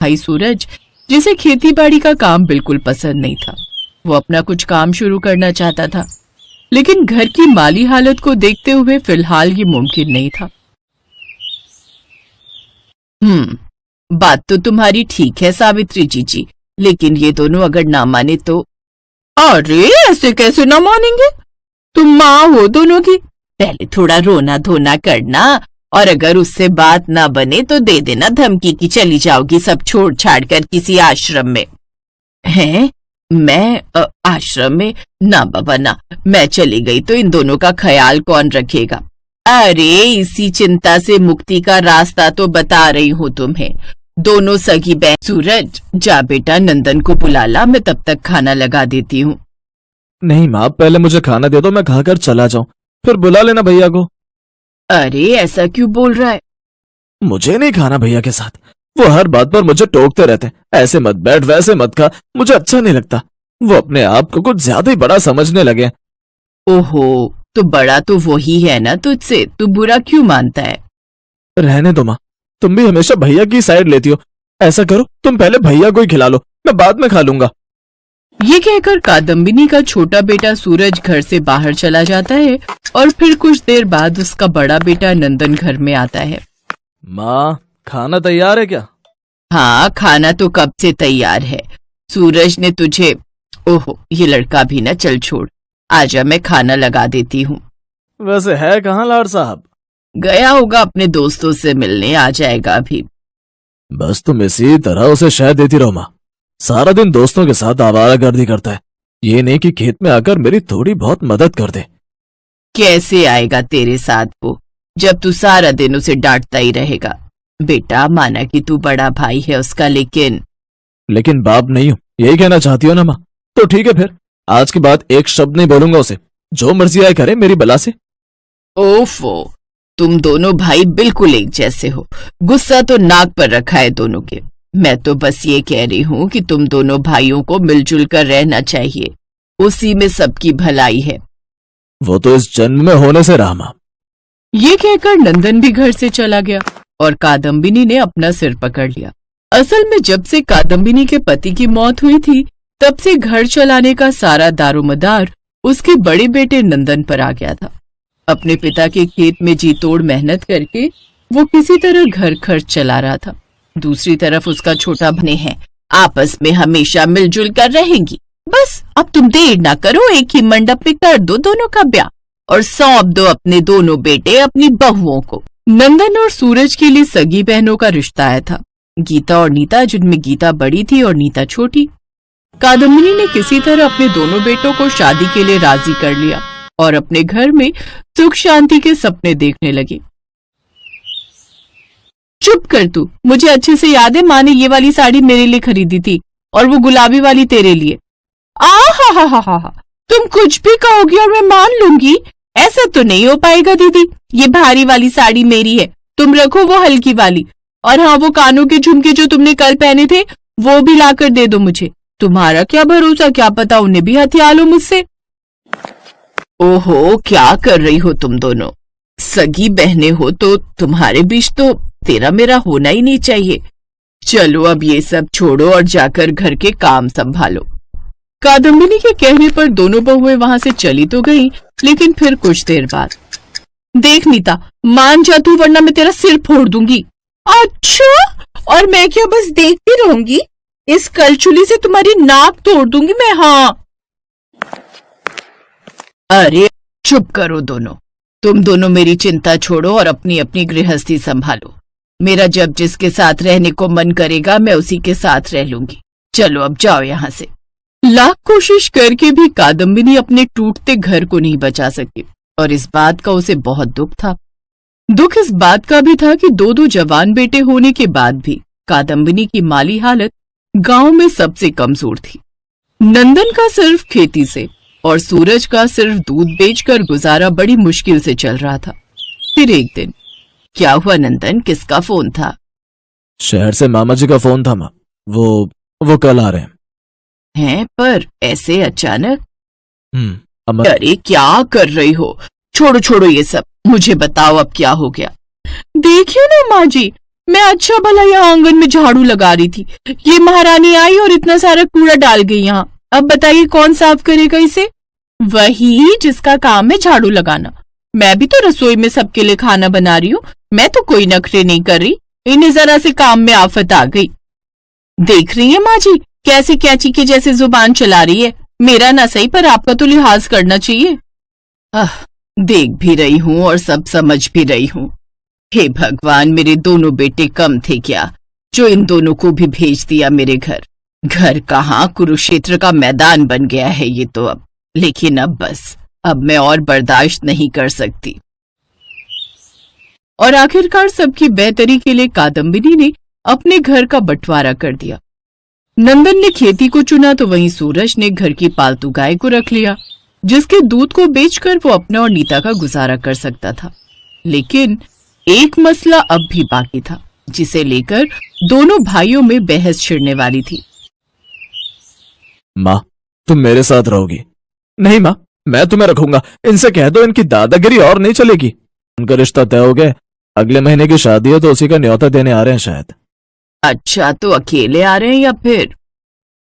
भाई सूरज, जिसे खेती बाड़ी का काम बिल्कुल पसंद नहीं था। वो अपना कुछ काम शुरू करना चाहता था, लेकिन घर की माली हालत को देखते हुए फिलहाल ये मुमकिन नहीं था। बात तो तुम्हारी ठीक है सावित्री जी, लेकिन ये दोनों अगर ना माने तो। अरे ऐसे कैसे ना मानेंगे? तुम माँ हो दोनों की। पहले थोड़ा रोना धोना करना, और अगर उससे बात ना बने तो दे देना धमकी कि चली जाओगी सब छोड़ छाड़ कर किसी आश्रम में। हैं? मैं आश्रम में? ना बाबा ना, मैं चली गई तो इन दोनों का ख्याल कौन रखेगा? अरे इसी चिंता से मुक्ति का रास्ता तो बता रही हूँ तुम्हें। दोनों सगी बहन। सूरज जा बेटा, नंदन को बुला ला, मैं तब तक खाना लगा देती हूँ। नहीं माँ, पहले मुझे खाना दे दो, मैं खाकर चला जाऊं, फिर बुला लेना भैया को। अरे ऐसा क्यों बोल रहा है? मुझे नहीं खाना भैया के साथ। वो हर बात पर मुझे टोकते रहते हैं, ऐसे मत बैठ वैसे मत खा, मुझे अच्छा नहीं लगता। वो अपने आप को कुछ ज्यादा ही बड़ा समझने लगे। ओहो, तो बड़ा तो वही है ना तुझसे, तू बुरा क्यों मानता है? रहने दो माँ, तुम भी हमेशा भैया की साइड लेती हो। ऐसा करो, तुम पहले भैया को ही खिला लो, मैं बाद में खा लूंगा। ये कहकर कादम्बिनी का छोटा बेटा सूरज घर से बाहर चला जाता है और फिर कुछ देर बाद उसका बड़ा बेटा नंदन घर में आता है। माँ, खाना तैयार है क्या? हाँ, खाना तो कब से तैयार है। सूरज ने तुझे। ओहो, ये लड़का भी ना, चल छोड़, आजा मैं खाना लगा देती हूँ। वैसे है कहाँ लाड साहब? गया होगा अपने दोस्तों से मिलने, आ जाएगा अभी। बस तुम इसी तरह उसे शह देती रहो माँ। सारा दिन दोस्तों के साथ आवारागर्दी करता है, ये नहीं कि खेत में आकर मेरी थोड़ी बहुत मदद कर दे। कैसे आएगा तेरे साथ वो, जब तू सारा दिन उसे डांटता ही रहेगा? बेटा माना कि तू बड़ा भाई है उसका, लेकिन बाप नहीं हूँ, यही कहना चाहती हो ना माँ? तो ठीक है, फिर आज के बाद एक शब्द नहीं बोलूंगा उसे, जो मर्जी आए करे मेरी बला से। ओफो, तुम दोनों भाई बिल्कुल एक जैसे हो। गुस्सा तो नाक पर रखा है दोनों के। मैं तो बस ये कह रही हूँ कि तुम दोनों भाइयों को मिलजुल कर रहना चाहिए, उसी में सबकी भलाई है। वो तो इस जन्म में होने से रहा माँ। ये कहकर नंदन भी घर से चला गया और कादम्बिनी ने अपना सिर पकड़ लिया। असल में जब से कादम्बिनी के पति की मौत हुई थी, तब से घर चलाने का सारा दारोमदार उसके बड़े बेटे नंदन पर आ गया था। अपने पिता के खेत में जी तोड़ मेहनत करके वो किसी तरह घर खर्च चला रहा था। दूसरी तरफ उसका छोटा भाई है, आपस में हमेशा मिलजुल कर रहेंगी। बस अब तुम देर ना करो, एक ही मंडप में कर दो दोनों का ब्याह और सौंप दो अपने दोनों बेटे अपनी बहुओं को। नंदन और सूरज के लिए सगी बहनों का रिश्ता आया था, गीता और नीता, जिनमें गीता बड़ी थी और नीता छोटी। कादम्बिनी ने किसी तरह अपने दोनों बेटों को शादी के लिए राजी कर लिया और अपने घर में सुख शांति के सपने देखने लगी। चुप कर तू, मुझे अच्छे से याद है माँ ने ये वाली साड़ी मेरे लिए खरीदी थी और वो गुलाबी वाली तेरे लिए। हा, तुम कुछ भी कहोगी और मैं मान लूंगी? ऐसा तो नहीं हो पाएगा दीदी, ये भारी वाली साड़ी मेरी है, तुम रखो वो हल्की वाली। और हाँ, वो कानों के झुमके जो तुमने कल पहने थे वो भी लाकर दे दो मुझे। तुम्हारा क्या भरोसा, क्या पता उन्हें भी हथिया लो मुझसे। ओहो, क्या कर रही हो तुम दोनों? सगी बहनें हो तो तुम्हारे बीच तो तेरा मेरा होना ही नहीं चाहिए। चलो अब ये सब छोड़ो और जाकर घर के काम संभालो। कादम्बिनी के कहने पर दोनों बहुएं वहां से चली तो गईं, लेकिन फिर कुछ देर बाद, देख नीता, मान जा तू वरना मैं तेरा सिर फोड़ दूंगी। अच्छा, और मैं क्या बस देखती रहूंगी? इस कलचुली से तुम्हारी नाक तोड़ दूंगी मैं। हाँ, अरे चुप करो दोनों, तुम दोनों मेरी चिंता छोड़ो और अपनी अपनी गृहस्थी संभालो। मेरा जब जिसके साथ रहने को मन करेगा मैं उसी के साथ रह लूंगी। चलो अब जाओ यहाँ से। लाख कोशिश करके भी कादम्बिनी अपने टूटते घर को नहीं बचा सकी और इस बात का उसे बहुत दुख था। दुख इस बात का भी था कि दो जवान बेटे होने के बाद भी कादम्बिनी की माली हालत गांव में सबसे कमजोर थी। नंदन का सिर्फ खेती से और सूरज का सिर्फ दूध बेचकर गुजारा बड़ी मुश्किल से चल रहा था। फिर एक दिन, क्या हुआ नंदन, किसका फोन था? शहर से मामा जी का फोन था माँ, वो कल आ रहे हैं। पर ऐसे अचानक? अमर। अरे क्या कर रही हो? छोड़ो ये सब, मुझे बताओ अब क्या हो गया। देखिए ना माँ जी, मैं अच्छा भला यहाँ आंगन में झाड़ू लगा रही थी, ये महारानी आई और इतना सारा कूड़ा डाल गई यहाँ। अब बताइए कौन साफ करेगा इसे? वही जिसका काम है झाड़ू लगाना। मैं भी तो रसोई में सबके लिए खाना बना रही हूँ, मैं तो कोई नखरे नहीं कर रही। इन्हें जरा से काम में आफत आ गई। देख रही है माँ जी कैसे कैंची के जैसे जुबान चला रही है। मेरा ना सही पर आपका तो लिहाज करना चाहिए। देख भी रही हूँ और सब समझ भी रही हूँ। हे भगवान, मेरे दोनों बेटे कम थे क्या जो इन दोनों को भी भेज दिया मेरे घर। घर कहाँ, कुरुक्षेत्र का मैदान बन गया है ये तो अब। लेकिन अब बस, अब मैं और बर्दाश्त नहीं कर सकती। और आखिरकार सबकी बेहतरी के लिए कादम्बिनी ने अपने घर का बंटवारा कर दिया। नंदन ने खेती को चुना तो वहीं सूरज ने घर की पालतू गाय को रख लिया, जिसके दूध को बेचकर वो अपना और नीता का गुजारा कर सकता था। लेकिन एक मसला अब भी बाकी था, जिसे लेकर दोनों भाइयों में बहस छिड़ने वाली थी। माँ, तुम मेरे साथ रहोगी? नहीं माँ, मैं तुम्हें रखूंगा। इनसे कह दो इनकी दादागिरी और नहीं चलेगी। उनका रिश्ता तय हो गया, अगले महीने की शादी है तो उसी का न्योता देने आ रहे हैं शायद। अच्छा, तो अकेले आ रहे हैं या फिर?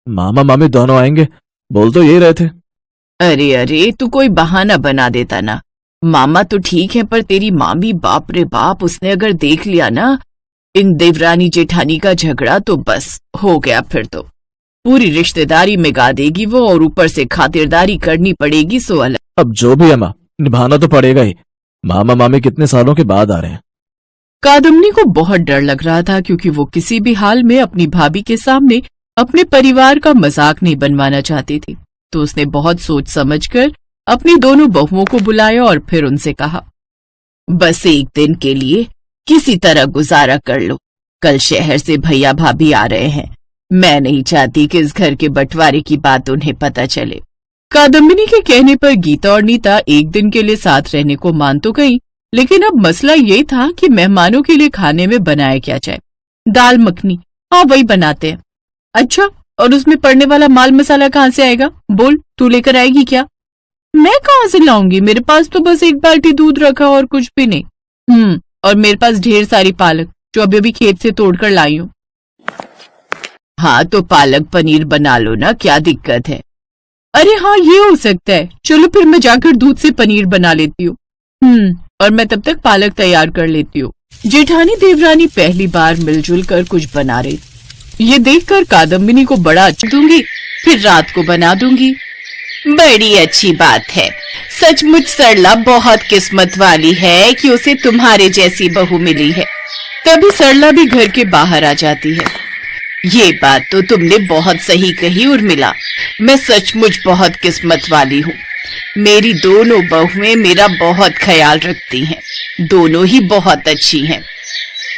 मामा मामी दोनों आएंगे, बोल तो यही रहे थे। अरे अरे, तू कोई बहाना बना देता ना। मामा तो ठीक है पर तेरी मामी, बाप रे बाप, उसने अगर देख लिया ना इन देवरानी जेठानी का झगड़ा तो बस हो गया। फिर तो पूरी रिश्तेदारी में गा देगी वो, और ऊपर से खातिरदारी करनी पड़ेगी सो अलग। अब जो भी है माँ, निभाना तो पड़ेगा ही। मामा मामी कितने सालों के बाद आ रहे हैं। कादम्बिनी को बहुत डर लग रहा था, क्योंकि वो किसी भी हाल में अपनी भाभी के सामने अपने परिवार का मजाक नहीं बनवाना चाहती थी। तो उसने बहुत सोच समझकर अपनी दोनों बहुओं को बुलाया और फिर उनसे कहा, बस एक दिन के लिए किसी तरह गुजारा कर लो। कल शहर से भैया भाभी आ रहे हैं। मैं नहीं चाहती कि इस घर के बंटवारे की बात उन्हें पता चले। कादम्बिनी के कहने पर गीता और नीता एक दिन के लिए साथ रहने को मान तो गई, लेकिन अब मसला ये था कि मेहमानों के लिए खाने में बनाया क्या जाए। दाल मखनी, हाँ वही बनाते हैं। अच्छा, और उसमें पड़ने वाला माल मसाला कहाँ से आएगा? बोल, तू लेकर आएगी क्या? मैं कहाँ से लाऊंगी? मेरे पास तो बस एक बाल्टी दूध रखा और कुछ भी नहीं। और मेरे पास ढेर सारी पालक जो अभी अभी खेत से तोड़कर लाई हूँ। हाँ, तो पालक पनीर बना लो ना, क्या दिक्कत है? अरे हाँ, ये हो सकता है। चलो फिर मैं जाकर दूध से पनीर बना लेती हूँ। और मैं तब तक पालक तैयार कर लेती हूँ। जेठानी देवरानी पहली बार मिलजुल कर कुछ बना रही। ये देखकर कादम्बिनी को बड़ा अच्छा दूंगी, फिर रात को बना दूंगी। बड़ी अच्छी बात है। सचमुच सरला बहुत किस्मत वाली है कि उसे तुम्हारे जैसी बहू मिली है। तभी सरला भी घर के बाहर आ जाती है। ये बात तो तुमने बहुत सही कही उर्मिला, मैं सचमुच बहुत किस्मत वाली हूँ। मेरी दोनों बहुएं मेरा बहुत ख्याल रखती हैं, दोनों ही बहुत अच्छी हैं।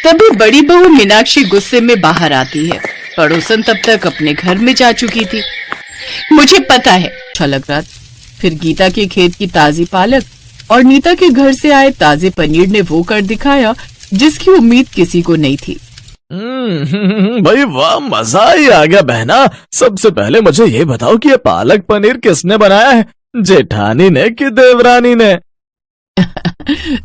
तभी बड़ी बहू मीनाक्षी गुस्से में बाहर आती है। पड़ोसन तब तक अपने घर में जा चुकी थी। मुझे पता है, अच्छा लग रहा था। फिर गीता के खेत की ताजी पालक और नीता के घर से आए ताजे पनीर ने वो कर दिखाया जिसकी उम्मीद किसी को नहीं थी। भाई वाह, मजा ही आ गया बहना। सबसे पहले मुझे ये बताओ कि ये पालक पनीर किसने बनाया है, जेठानी ने कि देवरानी ने?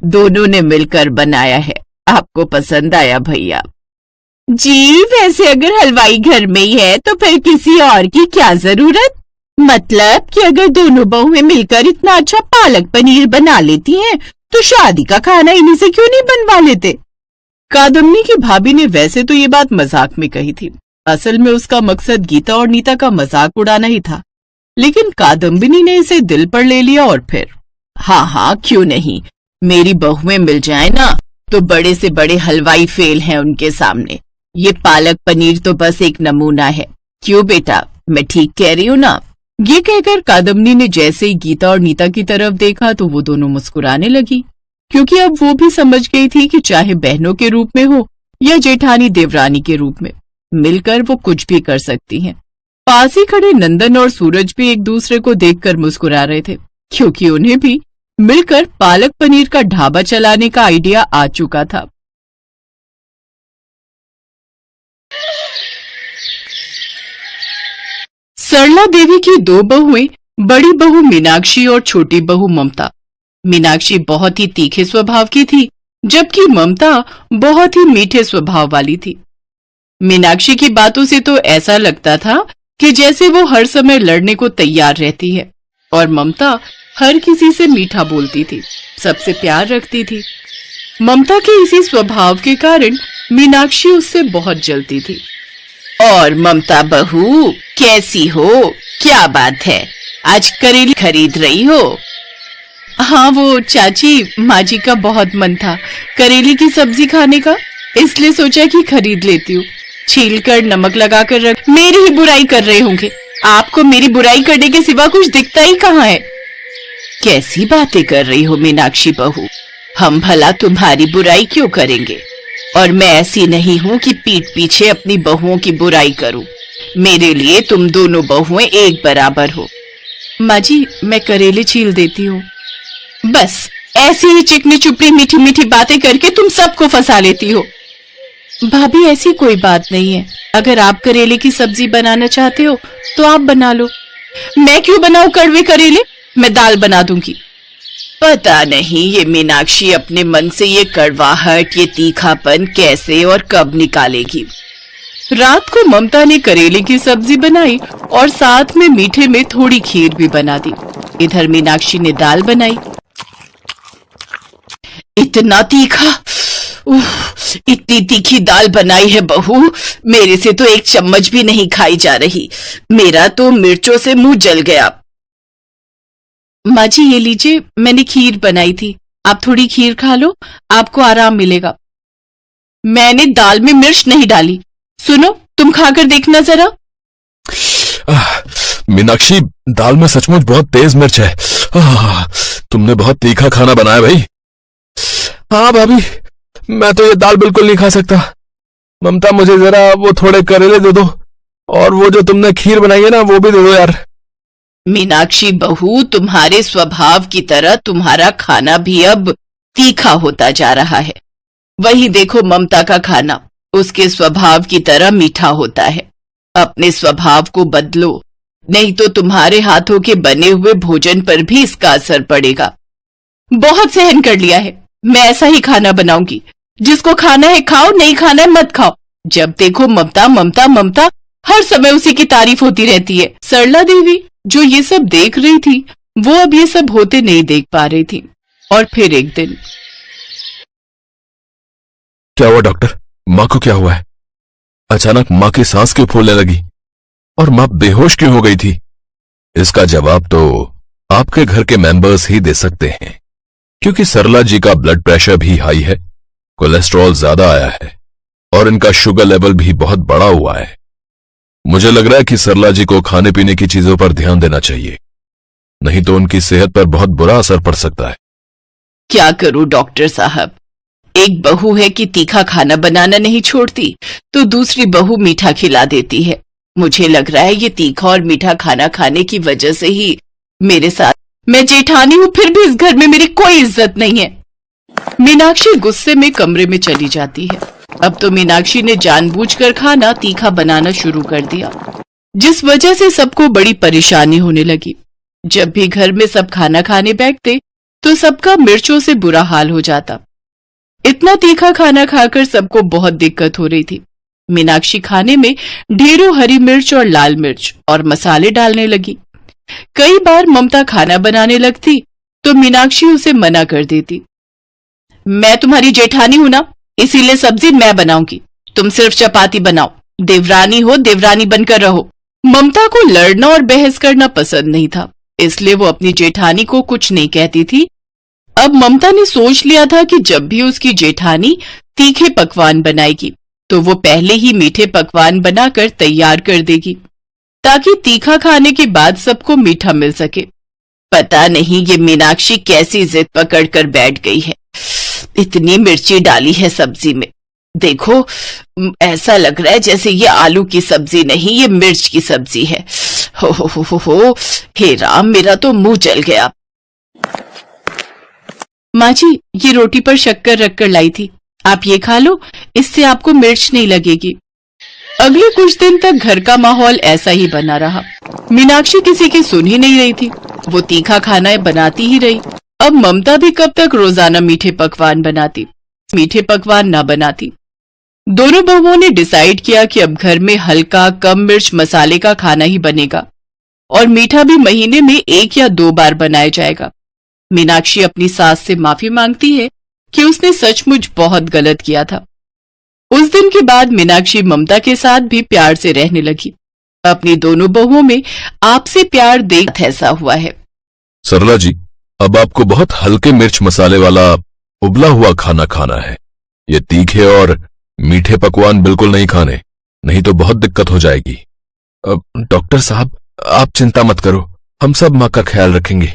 दोनों ने मिलकर बनाया है। आपको पसंद आया भैया? जी, वैसे अगर हलवाई घर में ही है तो फिर किसी और की क्या जरूरत? मतलब कि अगर दोनों बहुएं मिलकर इतना अच्छा पालक पनीर बना लेती हैं, तो शादी का खाना इन्हीं से क्यों नहीं बनवा लेते? कादम्बिनी की भाभी ने वैसे तो ये बात मजाक में कही थी, असल में उसका मकसद गीता और नीता का मजाक उड़ाना ही था। लेकिन कादम्बिनी ने इसे दिल पर ले लिया और फिर हाँ हाँ क्यों नहीं, मेरी बहुएं मिल जाए ना तो बड़े से बड़े हलवाई फेल हैं उनके सामने। ये पालक पनीर तो बस एक नमूना है। क्यों बेटा, मैं ठीक कह रही हूँ ना? ये कहकर कादम्बिनी ने जैसे ही गीता और नीता की तरफ देखा तो वो दोनों मुस्कुराने लगी, क्योंकि अब वो भी समझ गई थी कि चाहे बहनों के रूप में हो या जेठानी देवरानी के रूप में, मिलकर वो कुछ भी कर सकती हैं। पास ही खड़े नंदन और सूरज भी एक दूसरे को देखकर मुस्कुरा रहे थे, क्योंकि उन्हें भी मिलकर पालक पनीर का ढाबा चलाने का आइडिया आ चुका था। सरला देवी की दो बहुएं, बड़ी बहू मीनाक्षी और छोटी बहू ममता। मीनाक्षी बहुत ही तीखे स्वभाव की थी, जबकि ममता बहुत ही मीठे स्वभाव वाली थी। मीनाक्षी की बातों से तो ऐसा लगता था कि जैसे वो हर समय लड़ने को तैयार रहती है, और ममता हर किसी से मीठा बोलती थी, सबसे प्यार रखती थी। ममता के इसी स्वभाव के कारण मीनाक्षी उससे बहुत जलती थी। और ममता बहू, कैसी हो? क्या बात है, आज करेली खरीद रही हो? हाँ, वो चाची, माँ जी का बहुत मन था करेली की सब्जी खाने का, इसलिए सोचा कि खरीद लेती हूँ। छील कर नमक लगा कर रख। मेरी ही बुराई कर रहे होंगे, आपको मेरी बुराई करने के सिवा कुछ दिखता ही कहाँ है। कैसी बातें कर रही हो मीनाक्षी बहू, हम भला तुम्हारी बुराई क्यों करेंगे? और मैं ऐसी नहीं हूँ कि पीठ पीछे अपनी बहुओं की बुराई करूँ। मेरे लिए तुम दोनों बहुएं एक बराबर हो। माँ जी, मैं करेले छील देती हूँ। बस ऐसी ही चिकनी चुपड़ी मीठी मीठी बातें करके तुम सबको फंसा लेती हो। भाभी, ऐसी कोई बात नहीं है, अगर आप करेले की सब्जी बनाना चाहते हो तो आप बना लो। मैं क्यों बनाऊं कड़वे करेले, मैं दाल बना दूंगी। पता नहीं ये मीनाक्षी अपने मन से ये कड़वाहट, ये तीखापन कैसे और कब निकालेगी। रात को ममता ने करेले की सब्जी बनाई और साथ में मीठे में थोड़ी खीर भी बना दी। इधर मीनाक्षी ने दाल बनाई। इतना तीखा, इतनी तीखी दाल बनाई है बहू, मेरे से तो एक चम्मच भी नहीं खाई जा रही। मेरा तो मिर्चों से मुंह जल गया। माँ जी, ये लीजिए, मैंने खीर बनाई थी, आप थोड़ी खीर खा लो, आपको आराम मिलेगा। मैंने दाल में मिर्च नहीं डाली। सुनो, तुम खाकर देखना जरा। मीनाक्षी, दाल में सचमुच बहुत तेज मिर्च है। तुमने बहुत तीखा खाना बनाया भाई। हाँ भाभी, मैं तो ये दाल बिल्कुल नहीं खा सकता। ममता, मुझे जरा वो थोड़े करेले दे दो, और वो जो तुमने खीर बनाई है ना, वो भी दे दो यार। मीनाक्षी बहू, तुम्हारे स्वभाव की तरह तुम्हारा खाना भी अब तीखा होता जा रहा है। वही देखो ममता का खाना, उसके स्वभाव की तरह मीठा होता है। अपने स्वभाव को बदलो, नहीं तो तुम्हारे हाथों के बने हुए भोजन पर भी इसका असर पड़ेगा। बहुत सहन कर लिया है, मैं ऐसा ही खाना बनाऊंगी। जिसको खाना है खाओ, नहीं खाना है मत खाओ। जब देखो ममता ममता ममता, हर समय उसी की तारीफ होती रहती है। सरला देवी जो ये सब देख रही थी, वो अब ये सब होते नहीं देख पा रही थी। और फिर एक दिन, क्या हुआ डॉक्टर? माँ को क्या हुआ है? अचानक माँ की सांस क्यों फूलने लगी और माँ बेहोश क्यों हो गई थी? इसका जवाब तो आपके घर के मेंबर्स ही दे सकते हैं, क्योंकि सरला जी का ब्लड प्रेशर भी हाई है, कोलेस्ट्रॉल ज्यादा आया है और इनका शुगर लेवल भी बहुत बढ़ा हुआ है। मुझे लग रहा है कि सरला जी को खाने पीने की चीजों पर ध्यान देना चाहिए, नहीं तो उनकी सेहत पर बहुत बुरा असर पड़ सकता है। क्या करूं डॉक्टर साहब, एक बहू है कि तीखा खाना बनाना नहीं छोड़ती, तो दूसरी बहू मीठा खिला देती है। मुझे लग रहा है ये तीखा और मीठा खाना खाने की वजह से ही मेरे साथ। मैं जेठानी हूं, फिर भी इस घर में मेरी कोई इज्जत नहीं है। मीनाक्षी गुस्से में कमरे में चली जाती है। अब तो मीनाक्षी ने जानबूझकर खाना तीखा बनाना शुरू कर दिया, जिस वजह से सबको बड़ी परेशानी होने लगी। जब भी घर में सब खाना खाने बैठते तो सबका मिर्चों से बुरा हाल हो जाता। इतना तीखा खाना खाकर सबको बहुत दिक्कत हो रही थी। मीनाक्षी खाने में ढेरों हरी मिर्च और लाल मिर्च और मसाले डालने लगी। कई बार ममता खाना बनाने लगती तो मीनाक्षी उसे मना कर देती। मैं तुम्हारी जेठानी हूं ना, इसीलिए सब्जी मैं बनाऊंगी, तुम सिर्फ चपाती बनाओ। देवरानी हो, देवरानी बनकर रहो। ममता को लड़ना और बहस करना पसंद नहीं था, इसलिए वो अपनी जेठानी को कुछ नहीं कहती थी। अब ममता ने सोच लिया था कि जब भी उसकी जेठानी तीखे पकवान बनाएगी तो वो पहले ही मीठे पकवान बनाकर तैयार कर देगी, ताकि तीखा खाने के बाद सबको मीठा मिल सके। पता नहीं ये मीनाक्षी कैसी जिद पकड़ कर बैठ गई है। इतनी मिर्ची डाली है सब्जी में, देखो ऐसा लग रहा है जैसे ये आलू की सब्जी नहीं, ये मिर्च की सब्जी है। हो, हे राम, मेरा तो मुंह जल गया। माँ जी, ये रोटी पर शक्कर रखकर लाई थी, आप ये खा लो, इससे आपको मिर्च नहीं लगेगी। अगले कुछ दिन तक घर का माहौल ऐसा ही बना रहा। मीनाक्षी किसी की सुन ही नहीं रही थी, वो तीखा खाना बनाती ही रही। अब ममता भी कब तक रोजाना मीठे पकवान बनाती। मीठे पकवान न बनाती। दोनों बहुओं ने डिसाइड किया कि अब घर में हल्का कम मिर्च मसाले का खाना ही बनेगा और मीठा भी महीने में 1 या 2 बार बनाया जाएगा। मीनाक्षी अपनी सास से माफी मांगती है कि उसने सचमुच बहुत गलत किया था। उस दिन के बाद मीनाक्षी ममता के साथ भी प्यार से रहने लगी। अपनी दोनों बहुओं में आपसे प्यार देख ऐसा हुआ है। सरला जी, अब आपको बहुत हल्के मिर्च मसाले वाला उबला हुआ खाना खाना है। ये तीखे और मीठे पकवान बिल्कुल नहीं खाने, नहीं तो बहुत दिक्कत हो जाएगी। डॉक्टर साहब, आप चिंता मत करो, हम सब माँ का ख्याल रखेंगे।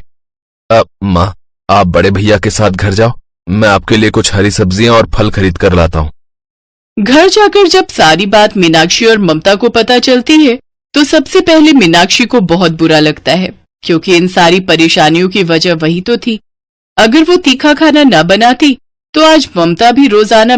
माँ, आप बड़े भैया के साथ घर जाओ, मैं आपके लिए कुछ हरी सब्जियां और फल खरीद कर लाता हूँ। घर जाकर जब सारी बात मीनाक्षी और ममता को पता चलती है तो सबसे पहले मीनाक्षी को बहुत बुरा लगता है, क्योंकि इन सारी परेशानियों की वजह वही तो थी। अगर वो तीखा खाना न बनाती तो आज ममता भी रोजाना